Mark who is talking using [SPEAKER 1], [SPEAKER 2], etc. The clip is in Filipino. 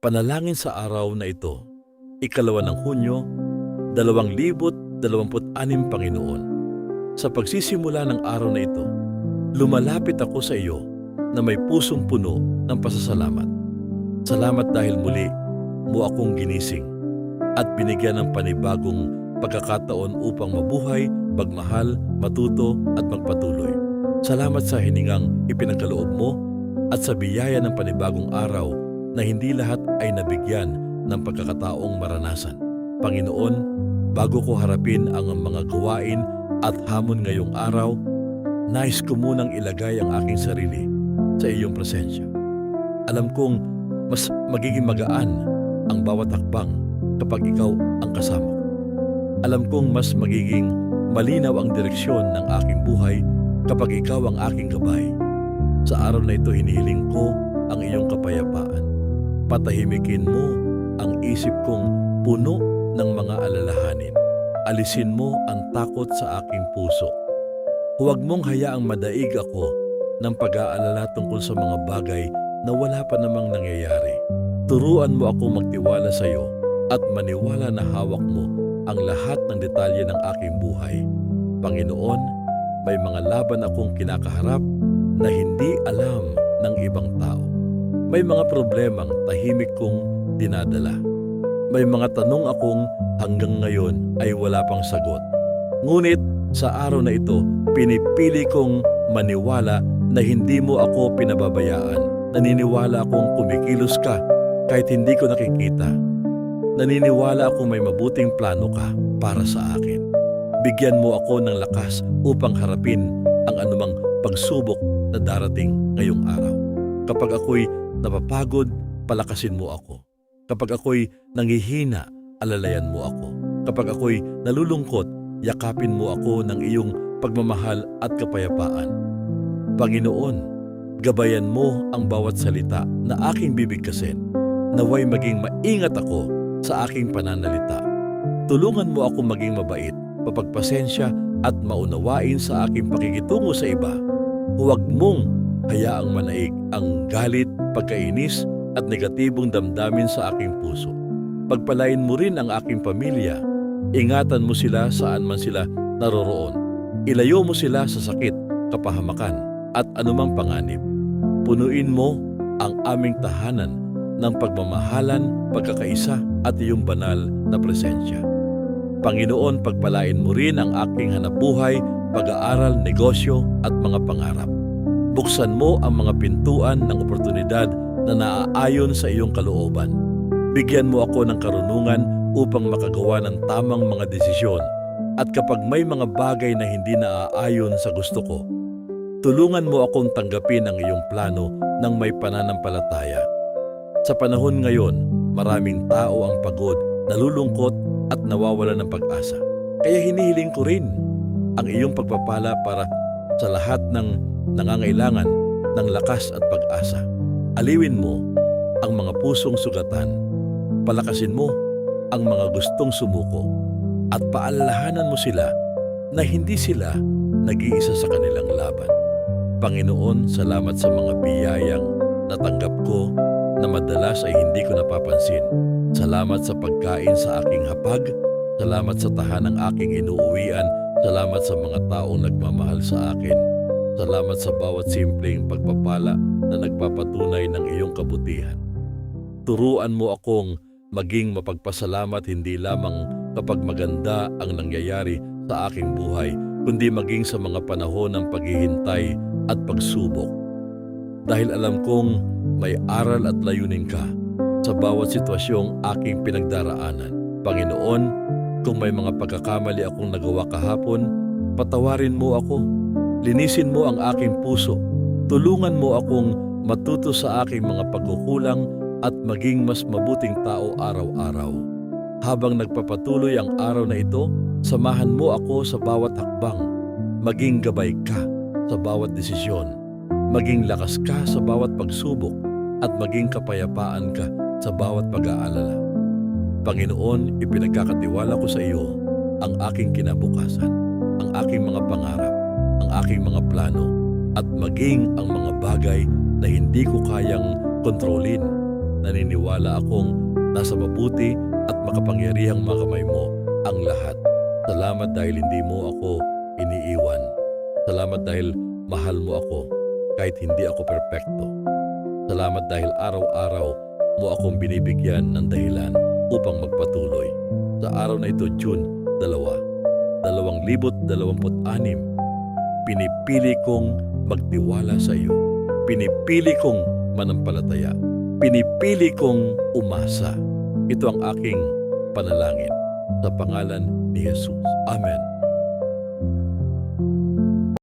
[SPEAKER 1] Panalangin sa araw na ito, 2 ng Hunyo, 2026 Panginoon. Sa pagsisimula ng araw na ito, lumalapit ako sa iyo na may pusong puno ng pasasalamat. Salamat dahil muli mo akong ginising at binigyan ng panibagong pagkakataon upang mabuhay, magmahal, matuto at magpatuloy. Salamat sa hiningang ipinagkaloob mo at sa biyaya ng panibagong araw na hindi lahat ay nabigyan ng pagkakataong maranasan. Panginoon, bago ko harapin ang mga gawain at hamon ngayong araw, nais ko munang ilagay ang aking sarili sa iyong presensya. Alam kong mas magiging magaan ang bawat hakbang kapag ikaw ang kasama ko. Alam kong mas magiging malinaw ang direksyon ng aking buhay kapag ikaw ang aking gabay. Sa araw na ito, hinihiling ko ang iyong kapayapaan. Patahimikin mo ang isip kong puno ng mga alalahanin. Alisin mo ang takot sa aking puso. Huwag mong hayaang madaig ako ng pag-aalala tungkol sa mga bagay na wala pa namang nangyayari. Turuan mo ako magtiwala sa iyo at maniwala na hawak mo ang lahat ng detalye ng aking buhay. Panginoon, may mga laban akong kinakaharap na hindi alam ng ibang tao. May mga problemang tahimik kong dinadala. May mga tanong akong hanggang ngayon ay wala pang sagot. Ngunit sa araw na ito, pinipili kong maniwala na hindi mo ako pinababayaan. Naniniwala akong kumikilos ka kahit hindi ko nakikita. Naniniwala akong may mabuting plano ka para sa akin. Bigyan mo ako ng lakas upang harapin ang anumang pagsubok na darating ngayong araw. Kapag ako'y napapagod, palakasin mo ako. Kapag ako'y nanghihina, alalayan mo ako. Kapag ako'y nalulungkot, yakapin mo ako ng iyong pagmamahal at kapayapaan. Panginoon, gabayan mo ang bawat salita na aking bibigkasin. Naway maging maingat ako sa aking pananalita. Tulungan mo ako maging mabait, mapagpasensya at maunawain sa aking pakikitungo sa iba. Huwag mong hayaang manaig ang galit, pagkainis at negatibong damdamin sa aking puso. Pagpalain mo rin ang aking pamilya. Ingatan mo sila saan man sila naroroon. Ilayo mo sila sa sakit, kapahamakan at anumang panganib. Punuin mo ang aming tahanan ng pagmamahalan, pagkakaisa at iyong banal na presensya. Panginoon, pagpalain mo rin ang aking hanapbuhay, pag-aaral, negosyo at mga pangarap. Buksan mo ang mga pintuan ng oportunidad na naaayon sa iyong kalooban. Bigyan mo ako ng karunungan upang makagawa ng tamang mga desisyon. At kapag may mga bagay na hindi naaayon sa gusto ko, tulungan mo akong tanggapin ang iyong plano ng may pananampalataya. Sa panahon ngayon, maraming tao ang pagod, nalulungkot at nawawala ng pag-asa. Kaya hinihiling ko rin ang iyong pagpapala para sa lahat ng nangangailangan ng lakas at pag-asa. Aliwin mo ang mga pusong sugatan. Palakasin mo ang mga gustong sumuko at paalalahanan mo sila na hindi sila nag-iisa sa kanilang laban. Panginoon, salamat sa mga biyayang natanggap ko na madalas ay hindi ko napapansin. Salamat sa pagkain sa aking hapag. Salamat sa tahanang aking inuuwian. Salamat sa mga taong nagmamahal sa akin. Salamat sa bawat simpleng pagpapala na nagpapatunay ng iyong kabutihan. Turuan mo akong maging mapagpasalamat hindi lamang kapag maganda ang nangyayari sa aking buhay, kundi maging sa mga panahon ng paghihintay at pagsubok. Dahil alam kong may aral at layunin ka sa bawat sitwasyong aking pinagdaraanan. Panginoon, kung may mga pagkakamali akong nagawa kahapon, patawarin mo ako. Linisin mo ang aking puso. Tulungan mo akong matuto sa aking mga pagkukulang at maging mas mabuting tao araw-araw. Habang nagpapatuloy ang araw na ito, samahan mo ako sa bawat hakbang. Maging gabay ka sa bawat desisyon. Maging lakas ka sa bawat pagsubok at maging kapayapaan ka sa bawat pag-aalala. Panginoon, ipinagkakatiwala ko sa iyo ang aking kinabukasan, ang aking mga pangarap, ang aking mga plano, at maging ang mga bagay na hindi ko kayang kontrolin. Naniniwala akong nasa mabuti at makapangyarihang mga kamay mo ang lahat. Salamat dahil hindi mo ako iniiwan. Salamat dahil mahal mo ako kahit hindi ako perpekto. Salamat dahil araw-araw mo akong binibigyan ng dahilan upang magpatuloy. Sa araw na ito, June 2, 2026, pinipili kong magtiwala sa iyo. Pinipili kong manampalataya. Pinipili kong umasa. Ito ang aking panalangin sa pangalan ni Jesus. Amen.